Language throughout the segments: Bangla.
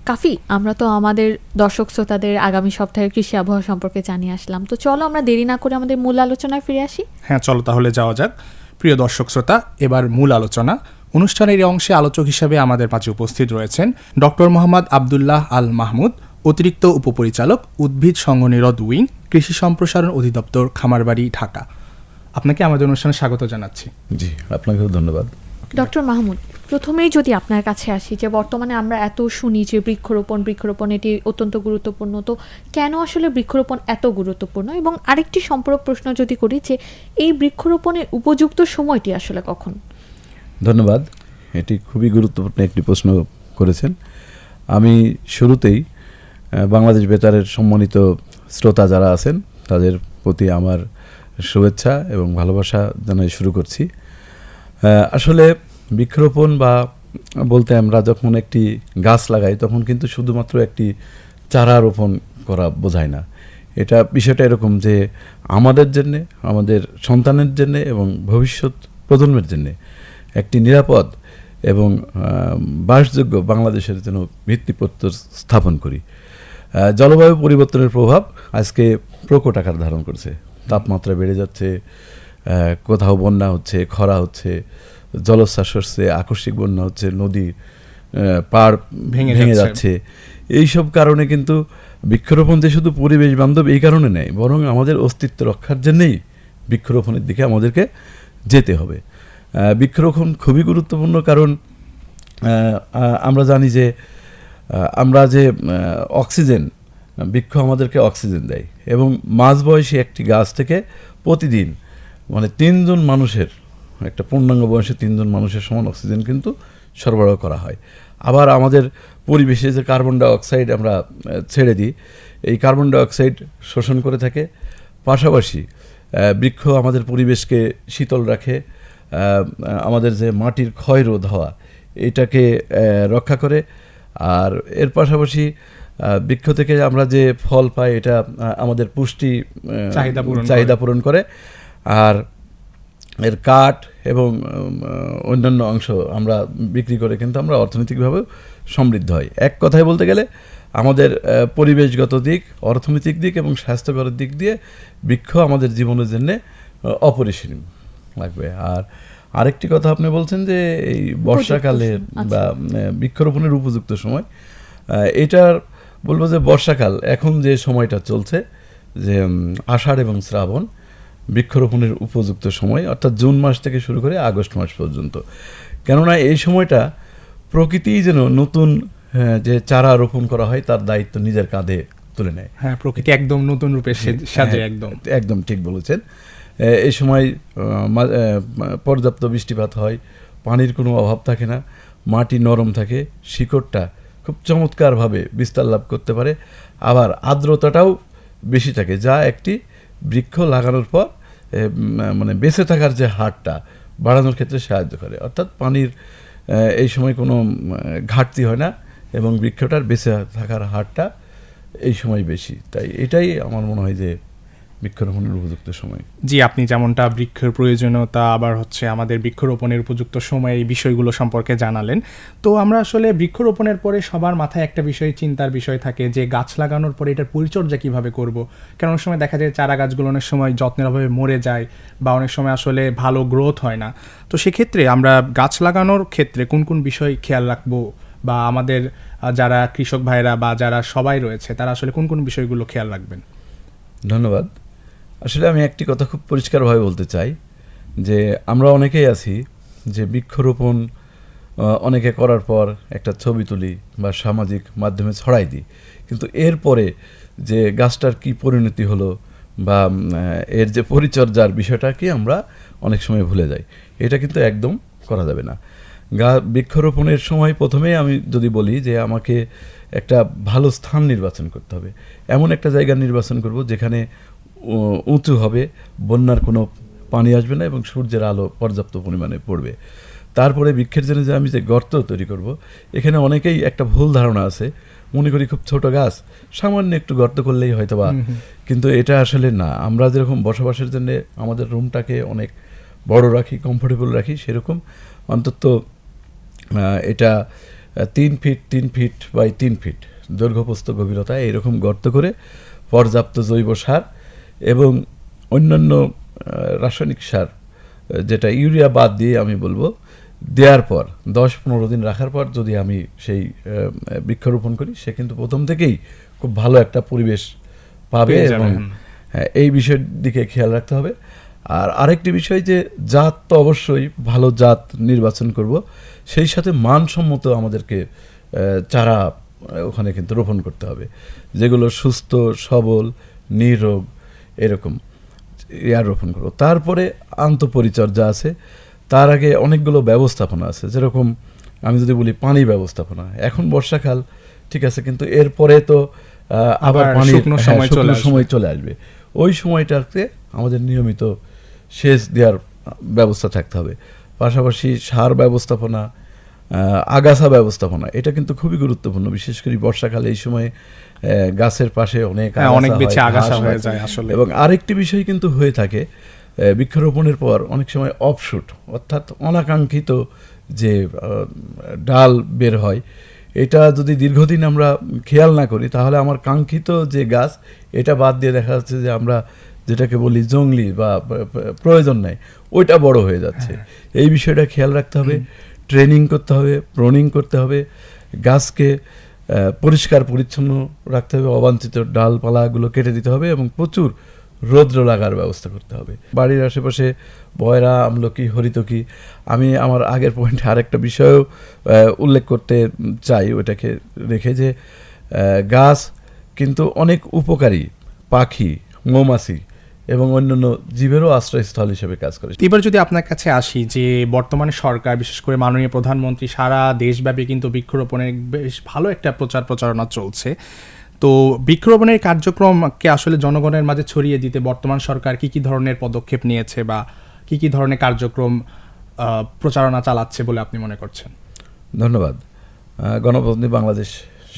কাফি, আমরা তো আমাদের দর্শক শ্রোতাদের আগামী সপ্তাহের কৃষি আবহাওয়া সম্পর্কে জানিয়ে আসলাম, তো চলো আমরা দেরি না করে আমাদের মূল আলোচনায় ফিরে আসি। হ্যাঁ, চলো তাহলে যাওয়া যাক। প্রিয় দর্শক শ্রোতা, এবার মূল আলোচনা। অনুষ্ঠানের এই অংশে আলোচক হিসাবে আমাদের মাঝে উপস্থিত রয়েছেন ডক্টর মোহাম্মদ আবদুল্লাহ আল মাহমুদ, অতিরিক্ত উপপরিচালক, উদ্ভিদ সংঘনিরোধ উইং, কৃষি সম্প্রসারণ অধিদপ্তর, খামারবাড়ি, ঢাকা। আপনাকে আমাদের অনুষ্ঠানে স্বাগত জানাচ্ছি। জি, আপনাকেও ধন্যবাদ। ডক্টর মাহমুদ, প্রথমেই যদি আপনার কাছে আসি, যে বর্তমানে আমরা এত শুনি যে বৃক্ষরোপণ এটি অত্যন্ত গুরুত্বপূর্ণ, তো কেন আসলে বৃক্ষরোপণ এত গুরুত্বপূর্ণ? এবং আরেকটি সম্পূরক প্রশ্ন যদি করি, যে এই বৃক্ষরোপণের উপযুক্ত সময়টি আসলে কখন? ধন্যবাদ, এটি খুবই গুরুত্বপূর্ণ একটি প্রশ্ন করেছেন। আমি শুরুতেই বাংলাদেশ বেতারের সম্মানিত শ্রোতা যারা আছেন তাদের প্রতি আমার শুভেচ্ছা এবং ভালোবাসা জানাই শুরু করছি। আসলে বৃক্ষরোপণ বা বলতে আমরা যখন একটি গাছ লাগাই তখন কিন্তু শুধুমাত্র একটি চারা রোপণ করা বোঝায় না। এটা বিষয়টা এরকম যে আমাদের জন্যে, আমাদের সন্তানের জন্যে এবং ভবিষ্যৎ প্রজন্মের জন্যে একটি নিরাপদ এবং বাসযোগ্য বাংলাদেশের জন্য ভিত্তিপ্রস্তর স্থাপন করি। জলবায়ু পরিবর্তনের প্রভাব আজকে প্রকট আকার ধারণ করছে। তাপমাত্রা বেড়ে যাচ্ছে, কোথাও বন্যা হচ্ছে, খরা হচ্ছে, জলোচ্ছ্বাস হচ্ছে, আকস্মিক বন্যা হচ্ছে, নদী পাড় ভেঙে যাচ্ছে। এইসব কারণে কিন্তু বৃক্ষরোপণ যে শুধু পরিবেশ বান্ধব এই কারণে নেই, বরং আমাদের অস্তিত্ব রক্ষার জন্যেই বৃক্ষরোপণের দিকে আমাদেরকে যেতে হবে। বৃক্ষরোপণ খুবই গুরুত্বপূর্ণ, কারণ আমরা জানি যে আমরা যে অক্সিজেন, বৃক্ষ আমাদেরকে অক্সিজেন দেয় এবং মাঝবয়সী একটি গাছ থেকে প্রতিদিন মানে 3 জন মানুষের, একটা পূর্ণাঙ্গ বয়সে 3 জন মানুষের সমান অক্সিজেন কিন্তু সরবরাহ করা হয়। আবার আমাদের পরিবেশে যে কার্বন ডাইঅক্সাইড আমরা ছেড়ে দিই, এই কার্বন ডাইঅক্সাইড শোষণ করে থাকে। পাশাপাশি বৃক্ষ আমাদের পরিবেশকে শীতল রাখে, আমাদের যে মাটির ক্ষয় রোধ হওয়া এটাকে রক্ষা করে। আর এর পাশাপাশি বৃক্ষ থেকে আমরা যে ফল পাই এটা আমাদের পুষ্টি চাহিদা পূরণ করে। আর এর কাঠ এবং অন্যান্য অংশ আমরা বিক্রি করে কিন্তু আমরা অর্থনৈতিকভাবে সমৃদ্ধ হই। এক কথায় বলতে গেলে আমাদের পরিবেশগত দিক, অর্থনৈতিক দিক এবং স্বাস্থ্যকর দিক দিয়ে বৃক্ষ আমাদের জীবনের জন্য অপরিসীম লাগবে। আর আরেকটি কথা আপনি বলছেন যে এই বর্ষাকালের বা বৃক্ষরোপণের উপযুক্ত সময়, এটার বলবো যে বর্ষাকাল এখন যে সময়টা চলছে, যে আষাঢ় এবং শ্রাবণ বৃক্ষরোপণের উপযুক্ত সময়, অর্থাৎ জুন মাস থেকে শুরু করে আগস্ট মাস পর্যন্ত। কেননা এই সময়টা প্রকৃতিই যেন নতুন যে চারা রোপণ করা হয় তার দায়িত্ব নিজের কাঁধে তুলে নেয়। হ্যাঁ, প্রকৃতি একদম নতুন রূপে সাজে। একদম ঠিক বলেছেন। এই সময় পর্যাপ্ত বৃষ্টিপাত হয়, পানির কোনো অভাব থাকে না, মাটি নরম থাকে, শিকড়টা খুব চমৎকারভাবে বিস্তার লাভ করতে পারে। আবার আর্দ্রতাটাও বেশি থাকে, যা একটি বৃক্ষ লাগানোর পর মানে বেঁচে থাকার যে হারটা বাড়ানোর ক্ষেত্রে সাহায্য করে। অর্থাৎ পানির এই সময় কোনো ঘাটতি হয় না এবং বৃক্ষটার বেঁচে থাকার হারটা এই সময় বেশি। তাই এটাই আমার মনে হয় যে বৃক্ষরোপণের উপযুক্ত সময়। জি, আপনি যেমনটা বৃক্ষের প্রয়োজনীয়তা আবার আমাদের বৃক্ষরোপণের উপযুক্ত সময় এই বিষয়গুলো সম্পর্কে জানালেন। তো আমরা আসলে বৃক্ষরোপণের পরে সবার মাথায় একটা বিষয়, চিন্তার বিষয় থাকে যে গাছ লাগানোর পরে এটার পরিচর্যা কিভাবে করব। কারণ অনেক সময় দেখা যায় চারা গাছগুলো অনেক সময় যত্নের অভাবে মরে যায় বা অনেক সময় আসলে ভালো গ্রোথ হয় না। তো সেক্ষেত্রে আমরা গাছ লাগানোর ক্ষেত্রে কোন কোন বিষয় খেয়াল রাখবো, বা আমাদের যারা কৃষক ভাইরা বা যারা সবাই রয়েছে তারা আসলে কোন কোন বিষয়গুলো খেয়াল রাখবেন? ধন্যবাদ। আসলে আমি একটি কথা খুব পরিষ্কারভাবে বলতে চাই যে আমরা অনেকেই আছি যে বৃক্ষরোপণ অনেকে করার পর একটা ছবি তুলি বা সামাজিক মাধ্যমে ছড়াই দিই, কিন্তু এরপরে যে গাছটার কি পরিণতি হলো বা এর যে পরিচর্যার বিষয়টা কি আমরা অনেক সময় ভুলে যাই। এটা কিন্তু একদম করা যাবে না। বৃক্ষরোপণের সময় প্রথমেই আমি যদি বলি যে আমাকে একটা ভালো স্থান নির্বাচন করতে হবে, এমন একটা জায়গা নির্বাচন করব যেখানে উঁচু হবে, বন্যার কোনো পানি আসবে না এবং সূর্যের আলো পর্যাপ্ত পরিমাণে পড়বে। তারপরে বৃক্ষের জন্য যে আমি যে গর্ত তৈরি করব, এখানে অনেকেই একটা ভুল ধারণা আছে, মনে করি খুব ছোট গাছ, সামান্য একটু গর্ত করলেই হয়তো বা, কিন্তু এটা আসলে না। আমরা যেরকম বসবাসের জন্য আমাদের রুমটাকে অনেক বড় রাখি, কমফোর্টেবল রাখি, সেরকম অন্তত এটা 3 ফিট 3 ফিট বাই 3 ফিট দৈর্ঘ্যপ্রস্থ গভীরতা এইরকম গর্ত করে পর্যাপ্ত জৈব সার এবং অন্যান্য রাসায়নিক সার, যেটা ইউরিয়া বাদ দিয়ে আমি বলবো, দেওয়ার পর 10-15 দিন রাখার পর যদি আমি সেই বৃক্ষরোপণ করি, সে কিন্তু প্রথম থেকেই খুব ভালো একটা পরিবেশ পাবে পেয়ে যাবে। এবং এই বিষয়ের দিকে খেয়াল রাখতে হবে। আর আরেকটি বিষয় যে জাত তো অবশ্যই ভালো জাত নির্বাচন করব, সেই সাথে মানসম্মত আমাদেরকে চারা ওখানে কিন্তু রোপণ করতে হবে, যেগুলো সুস্থ সবল নিরোগ এরকম ইয়ার রোপণ করব। তারপরে আন্তঃপরিচর্যা আছে, তার আগে অনেকগুলো ব্যবস্থাপনা আছে, যেরকম আমি যদি বলি পানি ব্যবস্থাপনা। এখন বর্ষাকাল ঠিক আছে, কিন্তু এরপরে তো আবার পানি শুকনো সময় চলে আসবে। ওই সময়টাতে আমাদের নিয়মিত সেচ দেওয়ার ব্যবস্থা থাকতে হবে। পাশাপাশি সার ব্যবস্থাপনা, আগাছা ব্যবস্থাপনা, এটা কিন্তু খুবই গুরুত্বপূর্ণ। বিশেষ করে বর্ষাকালে এই সময় গাছের পাশে অনেক বেশি আগাছা ঘাস হয়ে হয়। যায় আসলে। এবং আরেকটি বিষয় কিন্তু হয়ে থাকে, বৃক্ষরোপণের পর অনেক সময় অফশুট, অর্থাৎ অনাকাঙ্ক্ষিত যে ডাল বের হয়, এটা যদি দীর্ঘদিন আমরা খেয়াল না করি, তাহলে আমার কাঙ্ক্ষিত যে গাছ, এটা বাদ দিয়ে দেখা যাচ্ছে যে আমরা যেটাকে বলি জংলি বা প্রয়োজন নাই, ওইটা বড় হয়ে যাচ্ছে। এই বিষয়টা খেয়াল রাখতে হবে, ট্রেনিং করতে হবে, প্রনিং করতে হবে, গাছকে পরিষ্কার পরিচ্ছন্ন রাখতে হবে, অবাঞ্ছিত ডালপালাগুলো কেটে দিতে হবে এবং প্রচুর রৌদ্র লাগার ব্যবস্থা করতে হবে। বাড়ির আশেপাশে বয়রা, আমলকি, হরিতকি। আমি আমার আগের পয়েন্টে আরেকটা বিষয়ও উল্লেখ করতে চাই, ওটাকে রেখে, যে গাছ কিন্তু অনেক উপকারী পাখি, মৌমাছি এবং অন্যান্য জীবেরও আশ্রয়স্থল হিসেবে কাজ করে। এবার যদি আপনার কাছে আসি, যে বর্তমানে সরকার, বিশেষ করে মাননীয় প্রধানমন্ত্রী সারা দেশব্যাপী কিন্তু বৃক্ষরোপণের বেশ ভালো একটা প্রচারণা চলছে। তো বৃক্ষরোপণের কার্যক্রমকে আসলে জনগণের মাঝে ছড়িয়ে দিতে বর্তমান সরকার কি কি ধরনের পদক্ষেপ নিয়েছে বা কি কি ধরনের কার্যক্রম প্রচারণা চালাচ্ছে বলে আপনি মনে করছেন? ধন্যবাদ। গণপ্রজাতন্ত্রী বাংলাদেশ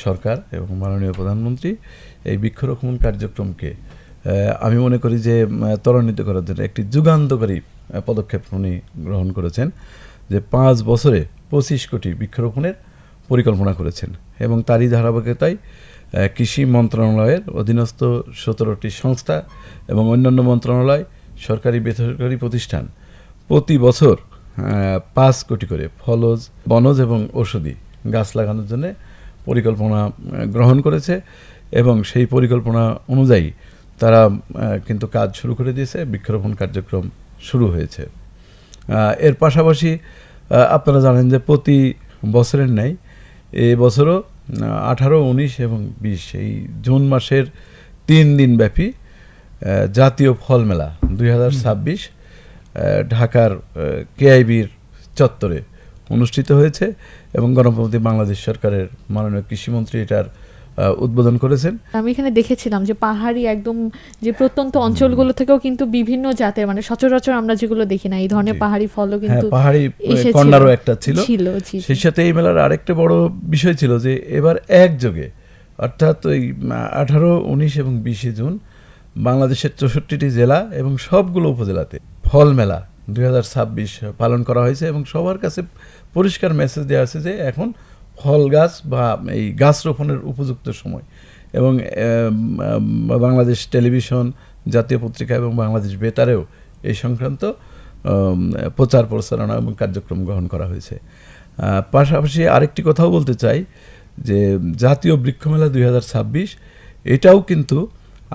সরকার এবং মাননীয় প্রধানমন্ত্রী এই বৃক্ষরোপণ কার্যক্রমকে আমি মনে করি যে ত্বরান্বিত করার জন্য একটি যুগান্তকারী পদক্ষেপ উনি গ্রহণ করেছেন, যে 5 বছরে 25 কোটি বৃক্ষরোপণের পরিকল্পনা করেছেন এবং তারই ধারাবাহিকতায় কৃষি মন্ত্রণালয়ের অধীনস্থ 17টি সংস্থা এবং অন্যান্য মন্ত্রণালয়, সরকারি বেসরকারি প্রতিষ্ঠান প্রতি বছর 5 কোটি করে ফলজ, বনজ এবং ঔষধি গাছ লাগানোর জন্য পরিকল্পনা গ্রহণ করেছে এবং সেই পরিকল্পনা অনুযায়ী তারা কিন্তু কাজ শুরু করে দিয়েছে, বৃক্ষরোপণ কার্যক্রম শুরু হয়েছে। এর পাশাপাশি আপনারা জানেন যে প্রতি বছরের ন্যায় এই বছরও 18, 19 এবং 20 এই জুন মাসের 3 দিন ব্যাপী জাতীয় ফল মেলা 2026 ঢাকার কেআইবির চত্বরে অনুষ্ঠিত হয়েছে এবং গণপ্রজাতন্ত্রী বাংলাদেশ সরকারের মাননীয় কৃষিমন্ত্রী এটার উদ্বোধন করেছেন। আমি এখানে দেখেছিলাম যে পাহাড়ি একদম যে প্রত্যন্ত অঞ্চলগুলো থেকেও কিন্তু বিভিন্ন জাতের, মানে সচরাচর আমরা যেগুলো দেখি না, এই ধরনের পাহাড়ি ফলও কিন্তু পাহাড়ি এসেছিল। কর্নারও একটা ছিল। জি। সেই সাথে এই মেলার আরেকটা বড় বিষয় ছিল যে এবার একযোগে, অর্থাৎ ওই 18, 19 এবং 20 জুন বাংলাদেশের 64টি জেলা এবং সবগুলো উপজেলাতে ফল মেলা 2026 পালন করা হয়েছে এবং সবার কাছে পরিষ্কার মেসেজ দেওয়া আছে যে এখন ফল গাছ বা এই গাছ রোপণের উপযুক্ত সময়। এবং বাংলাদেশ টেলিভিশন, জাতীয় পত্রিকা এবং বাংলাদেশ বেতারেও এই সংক্রান্ত প্রচার প্রচারণা এবং কার্যক্রম গ্রহণ করা হয়েছে। পাশাপাশি আরেকটি কথাও বলতে চাই যে জাতীয় বৃক্ষমেলা 2026 এটাও কিন্তু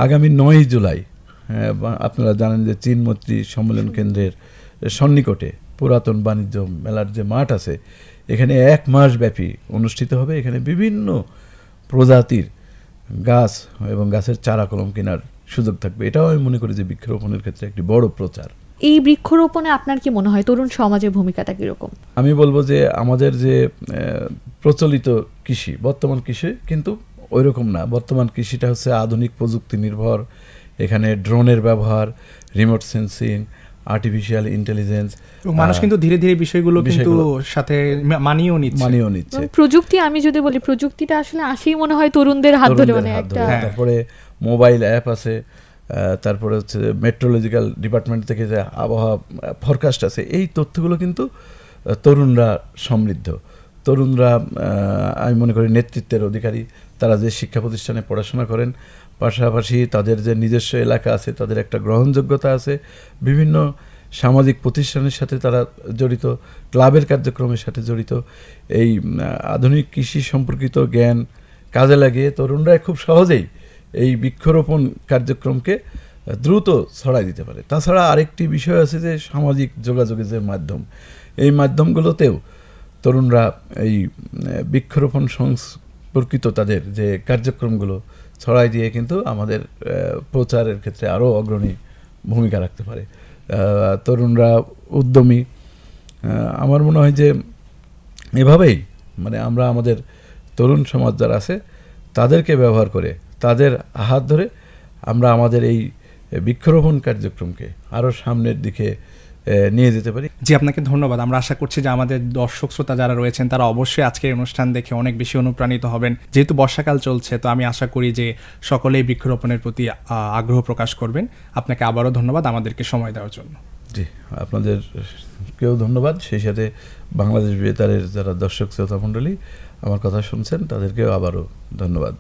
আগামী 9 জুলাই, আপনারা জানেন যে চীন মৈত্রী সম্মেলন কেন্দ্রের সন্নিকটে পুরাতন বাণিজ্য মেলার যে মাঠ আছে, এখানে 1 মাস ব্যাপী অনুষ্ঠিত হবে। এখানে বিভিন্ন প্রজাতির গাছ এবং গাছের চারা কলম কেনার সুযোগ থাকবে। এটাও আমি মনে করি যে বৃক্ষরোপণের ক্ষেত্রে একটি বড় প্রচার। এই বৃক্ষরোপণে আপনার কি মনে হয় তরুণ সমাজের ভূমিকাটা কিরকম? আমি বলবো যে আমাদের যে প্রচলিত কৃষি, বর্তমান কৃষি কিন্তু ওই রকম না। বর্তমান কৃষিটা হচ্ছে আধুনিক প্রযুক্তি নির্ভর। এখানে ড্রোনের ব্যবহার, রিমোট সেন্সিং, আর্টিফিশিয়াল ইন্টেলিজেন্স, মানুষ কিন্তু ধীরে ধীরে বিষয়গুলো কিন্তু সাথে মানিয়েও নিচ্ছে। প্রযুক্তি, আমি যদি বলি প্রযুক্তিটা আসলে আসেই মনে হয় তরুণদের হাত ধরে, মানে একটা। তারপরে মোবাইল অ্যাপ আছে, তারপরে হচ্ছে মেট্রোলজিক্যাল ডিপার্টমেন্ট থেকে যে আবহাওয়া ফরকাস্ট আছে, এই তথ্যগুলো কিন্তু তরুণরা সমৃদ্ধ। তো তরুণরা আমি মনে করি নেতৃত্বের অধিকারী। তারা যে শিক্ষা প্রতিষ্ঠানে পড়াশোনা করেন, পাশাপাশি তাদের যে নিজস্ব এলাকা আছে, তাদের একটা গ্রহণযোগ্যতা আছে, বিভিন্ন সামাজিক প্রতিষ্ঠানের সাথে তারা জড়িত, ক্লাবের কার্যক্রমের সাথে জড়িত। এই আধুনিক কৃষি সম্পর্কিত জ্ঞান কাজে লাগিয়ে তরুণরা খুব সহজেই এই বৃক্ষরোপণ কার্যক্রমকে দ্রুত ছড়াই দিতে পারে। তাছাড়া আরেকটি বিষয় আছে যে সামাজিক যোগাযোগের যে মাধ্যম, এই মাধ্যমগুলোতেও তরুণরা এই বৃক্ষরোপণ সম্পর্কিত তাদের যে কার্যক্রমগুলো ছড়াই দিয়ে কিন্তু আমাদের প্রচারের ক্ষেত্রে আরও অগ্রণী ভূমিকা রাখতে পারে। তরুণরা উদ্যমী, আমার মনে হয় যে এভাবেই মানে আমরা আমাদের তরুণ সমাজ যারা আছে তাদেরকে ব্যবহার করে, তাদের হাত ধরে আমরা আমাদের এই বৃক্ষরোপণ কার্যক্রমকে আরও সামনের দিকে নিয়ে যেতে পারি। জি, আপনাকে ধন্যবাদ। আমরা আশা করছি যে আমাদের দর্শক শ্রোতা যারা রয়েছেন তারা অবশ্যই আজকের অনুষ্ঠান দেখে অনেক বেশি অনুপ্রাণিত হবেন। যেহেতু বর্ষাকাল চলছে, তো আমি আশা করি যে সকলেই বৃক্ষরোপণের প্রতি আগ্রহ প্রকাশ করবেন। আপনাকে আবারও ধন্যবাদ আমাদেরকে সময় দেওয়ার জন্য। জি, আপনাদেরকেও ধন্যবাদ। সেই সাথে বাংলাদেশ বেতারের যারা দর্শক শ্রোতা মণ্ডলী আমার কথা শুনছেন তাদেরকেও আবারও ধন্যবাদ।